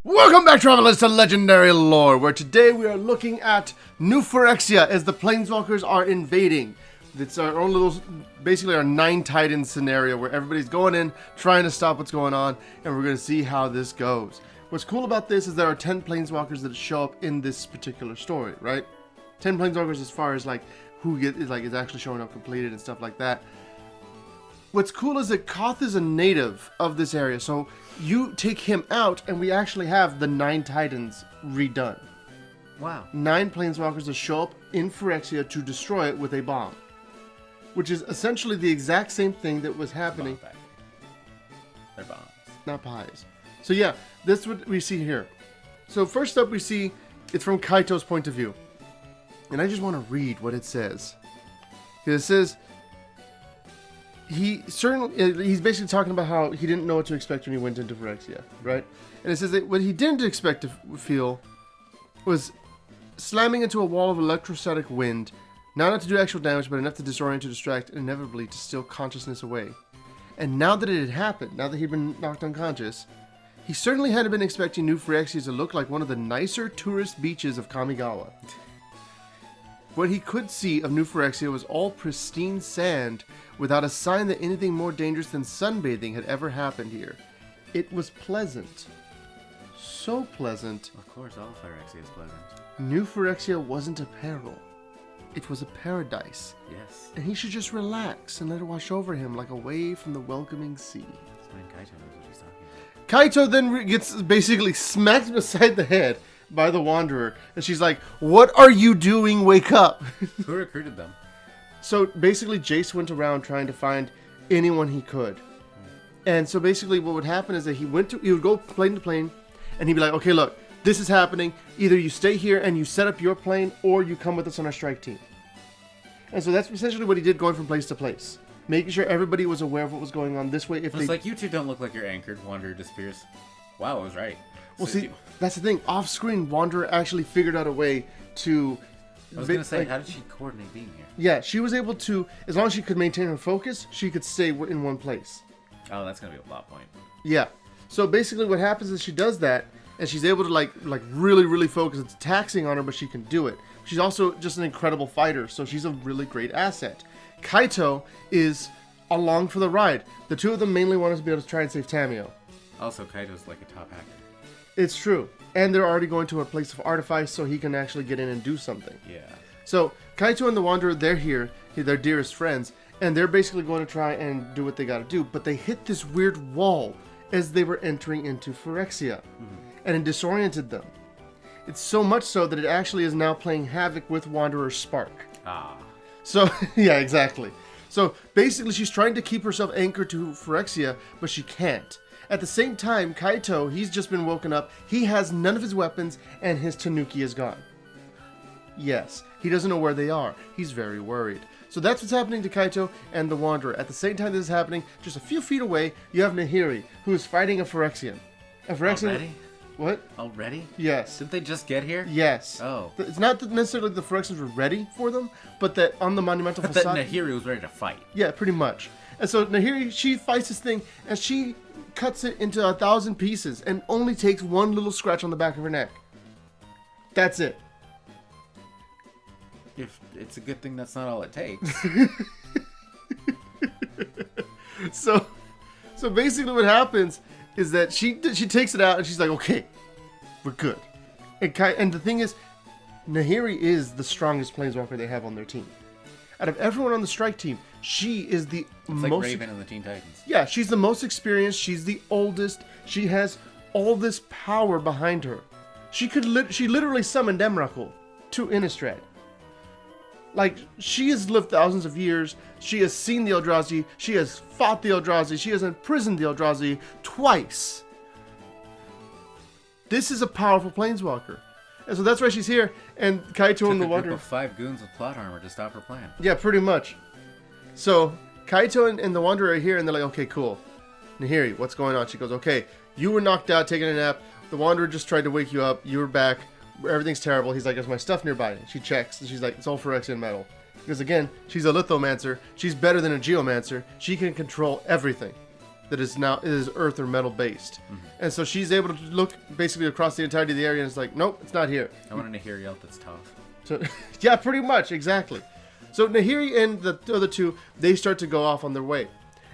Welcome back, travelers, to Legendary Lore, where today we are looking at New Phyrexia as the Planeswalkers are invading. It's our own little, basically our 9 Titans scenario where everybody's going in, trying to stop what's going on, and we're going to see how this goes. What's cool about this is there are 10 Planeswalkers that show up in this particular story, right? 10 Planeswalkers as far as like who is actually showing up completed and stuff like that. What's cool is that Koth is a native of this area, so you take him out and we actually have the 9 Titans redone. Wow. 9 Planeswalkers that show up in Phyrexia to destroy it with a bomb. Which is essentially the exact same thing that was happening. They're bombs. Not pies. So yeah, this is what we see here. So first up we see, it's from Kaito's point of view. And I just want to read what it says. It says, he's basically talking about how he didn't know what to expect when he went into Phyrexia, right? And it says that what he didn't expect to feel was slamming into a wall of electrostatic wind, not enough to do actual damage, but enough to disorient, to distract, and inevitably to steal consciousness away. And now that it had happened, now that he'd been knocked unconscious, he certainly hadn't been expecting New Phyrexia to look like one of the nicer tourist beaches of Kamigawa. What he could see of New Phyrexia was all pristine sand, without a sign that anything more dangerous than sunbathing had ever happened here. It was pleasant. So pleasant. Of course, all Phyrexia is pleasant. New Phyrexia wasn't a peril. It was a paradise. Yes. And he should just relax and let it wash over him like a wave from the welcoming sea. That's when Kaito knows what he's talking about. Kaito then gets basically smacked beside the head by the Wanderer. And she's like, "What are you doing? Wake up." Who recruited them? So basically Jace went around trying to find anyone he could. And so basically what would happen is that he would go plane to plane and he'd be like, "Okay, look, this is happening. Either you stay here and you set up your plane or you come with us on our strike team." And so that's essentially what he did, going from place to place, making sure everybody was aware of what was going on. This way, if it's like, you two don't look like you're anchored. Wanderer disappears. Wow, I was right. Well, see, that's the thing. Off screen, Wanderer actually figured out a way to... I was going to say, how did she coordinate being here? Yeah, she was able to, as long as she could maintain her focus, she could stay in one place. Oh, that's going to be a plot point. Yeah. So basically what happens is she does that, and she's able to like really, really focus. It's taxing on her, but she can do it. She's also just an incredible fighter, so she's a really great asset. Kaito is along for the ride. The two of them mainly want to be able to try and save Tamio. Also, Kaito's like a top hacker. It's true. And they're already going to a place of artifice, so he can actually get in and do something. Yeah. So, Kaito and the Wanderer, they're here. They're dearest friends. And they're basically going to try and do what they got to do. But they hit this weird wall as they were entering into Phyrexia. And it disoriented them. It's so much so that it actually is now playing havoc with Wanderer's spark. Ah. So, yeah, exactly. So, basically, she's trying to keep herself anchored to Phyrexia, but she can't. At the same time, Kaito, he's just been woken up. He has none of his weapons, and his Tanuki is gone. Yes, he doesn't know where they are. He's very worried. So that's what's happening to Kaito and the Wanderer. At the same time this is happening, just a few feet away, you have Nahiri, who is fighting a Phyrexian. A Phyrexian... Already? What? Already? Yes. Didn't they just get here? Yes. Oh. It's not that necessarily the Phyrexians were ready for them, but that on the monumental But facade... that Nahiri was ready to fight. Yeah, pretty much. And so Nahiri, she fights this thing, and she cuts it into 1,000 pieces, and only takes one little scratch on the back of her neck. That's it. If it's a good thing that's not all it takes. So basically what happens is that she takes it out, and she's like, "Okay, we're good." And the thing is, Nahiri is the strongest Planeswalker they have on their team. Out of everyone on the strike team, she is the It's most... like Raven and the Teen Titans. Yeah, she's the most experienced. She's the oldest. She has all this power behind her. She literally summoned Emrakul to Innistrad. Like, she has lived thousands of years. She has seen the Eldrazi. She has fought the Eldrazi. She has imprisoned the Eldrazi twice. This is a powerful Planeswalker. And so that's why she's here. And Kaito and the Wanderer... Took a group of 5 goons with plot armor to stop her plan. Yeah, pretty much. So, Kaito and the Wanderer are here, and they're like, "Okay, cool. Nahiri, what's going on?" She goes, "Okay, you were knocked out, taking a nap. The Wanderer just tried to wake you up. You were back. Everything's terrible." He's like, "Is my stuff nearby?" She checks, and she's like, "It's all Phyrexian metal." Because again, she's a lithomancer. She's better than a geomancer. She can control everything. that is earth or metal based. And so she's able to look basically across the entirety of the area and it's like, nope, it's not here. I want to hear yell that's tough. So, yeah, pretty much, exactly. So Nahiri and the other two, they start to go off on their way.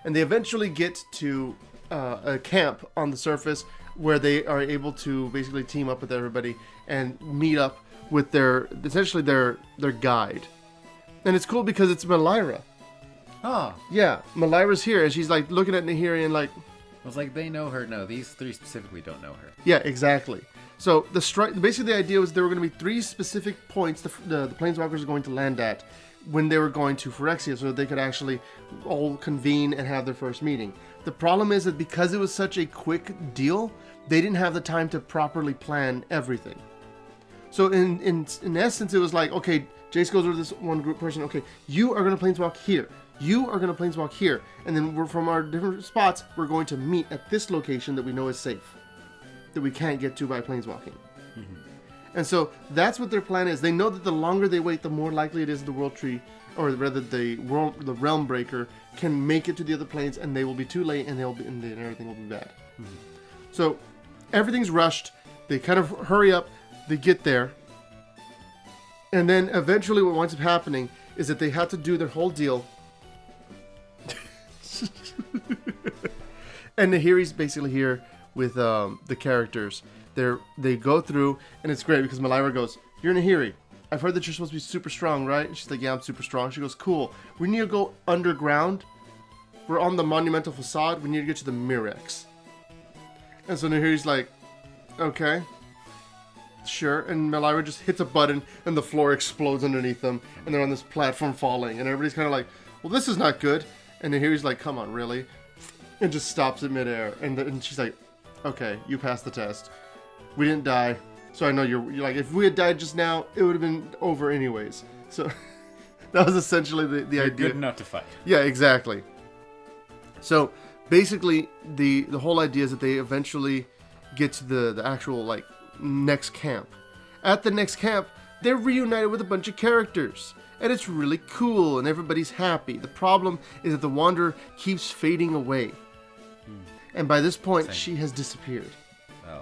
And they eventually get to a camp on the surface where they are able to basically team up with everybody and meet up with essentially their guide. And it's cool because it's Melira. Oh. Yeah, Melira's here, and she's like looking at Nahiri and like... I was like, they know her. No, these three specifically don't know her. Yeah, exactly. So basically the idea was there were going to be 3 specific points the Planeswalkers are going to land at when they were going to Phyrexia so that they could actually all convene and have their first meeting. The problem is that because it was such a quick deal, they didn't have the time to properly plan everything. So in essence, it was like, okay, Jace goes over to this one group person, okay, you are going to Planeswalk here. You are going to Planeswalk here. And then from our different spots, we're going to meet at this location that we know is safe. That we can't get to by Planeswalking. And so that's what their plan is. They know that the longer they wait, the more likely it is the World Tree, or rather the Realm Breaker, can make it to the other planes, and they will be too late, and and everything will be bad. So everything's rushed. They kind of hurry up. They get there. And then eventually what winds up happening is that they have to do their whole deal. And Nahiri's basically here with the characters. They go through, and it's great because Melira goes, "You're Nahiri. I've heard that you're supposed to be super strong, right?" And she's like, "Yeah, I'm super strong." She goes, "Cool. We need to go underground. We're on the monumental facade. We need to get to the Mirex." And so Nahiri's like, "Okay. Sure." And Melira just hits a button, and the floor explodes underneath them, and they're on this platform falling. And everybody's kind of like, "Well, this is not good." And Nahiri's like, "Come on, really?" And just stops it midair. And she's like, "Okay, you passed the test. We didn't die. So I know you're like, if we had died just now, it would have been over anyways." So that was essentially the You're idea. good enough to fight. Yeah, exactly. So basically, the whole idea is that they eventually get to the actual like next camp. At the next camp, they're reunited with a bunch of characters. And it's really cool, and everybody's happy. The problem is that the Wanderer keeps fading away. And by this point, Same. she has disappeared. Oh.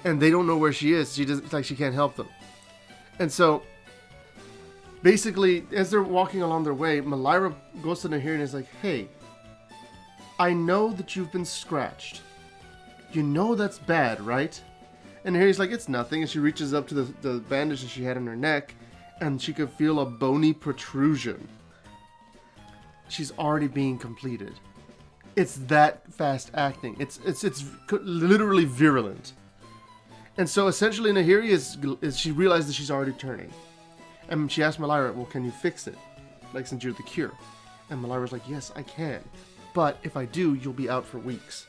And they don't know where she is. She can't help them. And so, basically, as they're walking along their way, Melira goes to Nahiri and is like, "Hey, I know that you've been scratched. You know that's bad, right?" And Nahiri's like, "It's nothing." And she reaches up to the bandage that she had on her neck, and she could feel a bony protrusion. She's already being completed. It's that fast acting. It's literally virulent. And so essentially Nahiri is she realized that she's already turning. And she asked Melira, "Well, can you fix it? Like, since you're the cure?" And Melira's like, "Yes, I can. But if I do, you'll be out for weeks."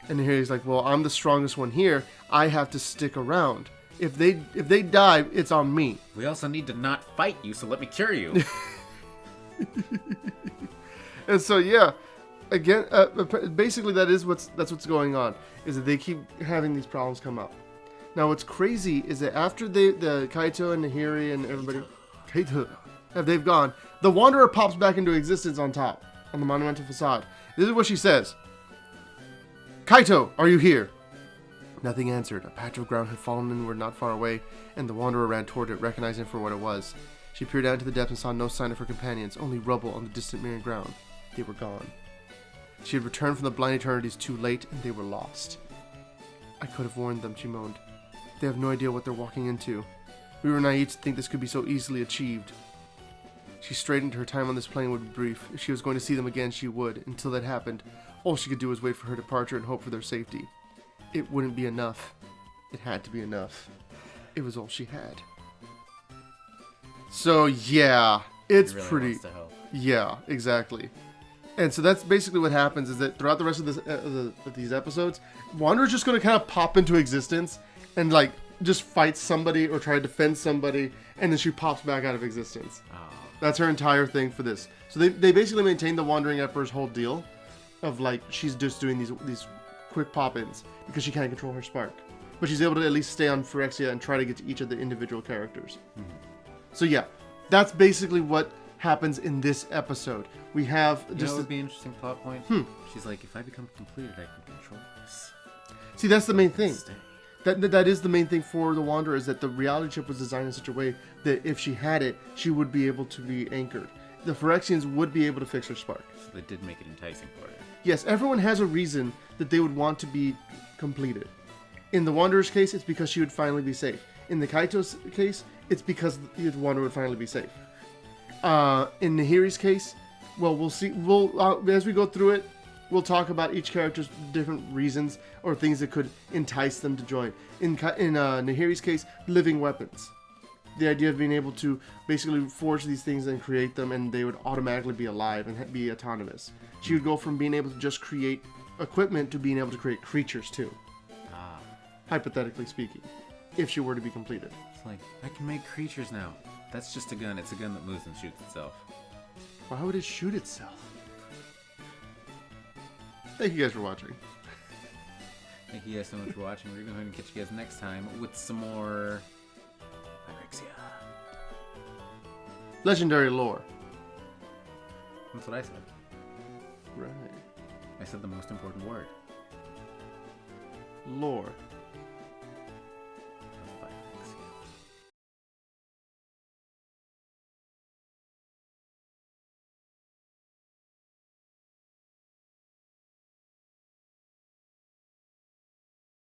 And Nahiri's like, "Well, I'm the strongest one here. I have to stick around. If they die, it's on me." We also need to not fight you, so let me cure you. And so yeah, again, basically that's what's going on, is that they keep having these problems come up. Now what's crazy is that after the Kaito and Nahiri and everybody, they've gone, the Wanderer pops back into existence on top, on the monumental facade. This is what she says: "Kaito, are you here?" Nothing answered. A patch of ground had fallen inward not far away, and the Wanderer ran toward it, recognizing it for what it was. She peered out into the depths and saw no sign of her companions, only rubble on the distant mirrored ground. They were gone. She had returned from the blind eternities too late, and they were lost. "I could have warned them," she moaned. "They have no idea what they're walking into. We were naive to think this could be so easily achieved." She straightened. Her time on this plane would be brief. If she was going to see them again, she would. Until that happened, all she could do was wait for her departure and hope for their safety. It wouldn't be enough. It had to be enough. It was all she had. So yeah, it's He really pretty... wants to help. Yeah, exactly. And so that's basically what happens, is that throughout the rest of this, these episodes, Wanderer's just going to kind of pop into existence and like just fight somebody or try to defend somebody, and then she pops back out of existence. Oh. That's her entire thing for this. So they basically maintain the Wandering Emperor's whole deal of like she's just doing these quick pop-ins because she can't control her spark. But she's able to at least stay on Phyrexia and try to get to each of the individual characters. So yeah, that's basically what happens in this episode. We have You know just what would be an interesting plot point? She's like, if I become completed, I can control this. see, that's the main thing. Stay. That is the main thing for the Wanderer, is that the reality chip was designed in such a way that if she had it, she would be able to be anchored. The Phyrexians would be able to fix her spark. So they did make it enticing for her. Yes, everyone has a reason that they would want to be completed. In the Wanderer's case, it's because she would finally be safe. In the Kaito's case, it's because the Wanderer would finally be safe. In Nahiri's case, well, we'll see. As we go through it, we'll talk about each character's different reasons or things that could entice them to join. In Nahiri's case, living weapons. The idea of being able to basically forge these things and create them, and they would automatically be alive and be autonomous. She would go from being able to just create equipment to being able to create creatures too. Hypothetically speaking, if she were to be completed. It's like, I can make creatures now. That's just a gun. It's a gun that moves and shoots itself. Why would it shoot itself? Thank you guys for watching. Thank you guys so much for watching. We're going to catch you guys next time with some more Phyrexia. Legendary lore. That's what I said. Right. I said the most important word. Lore.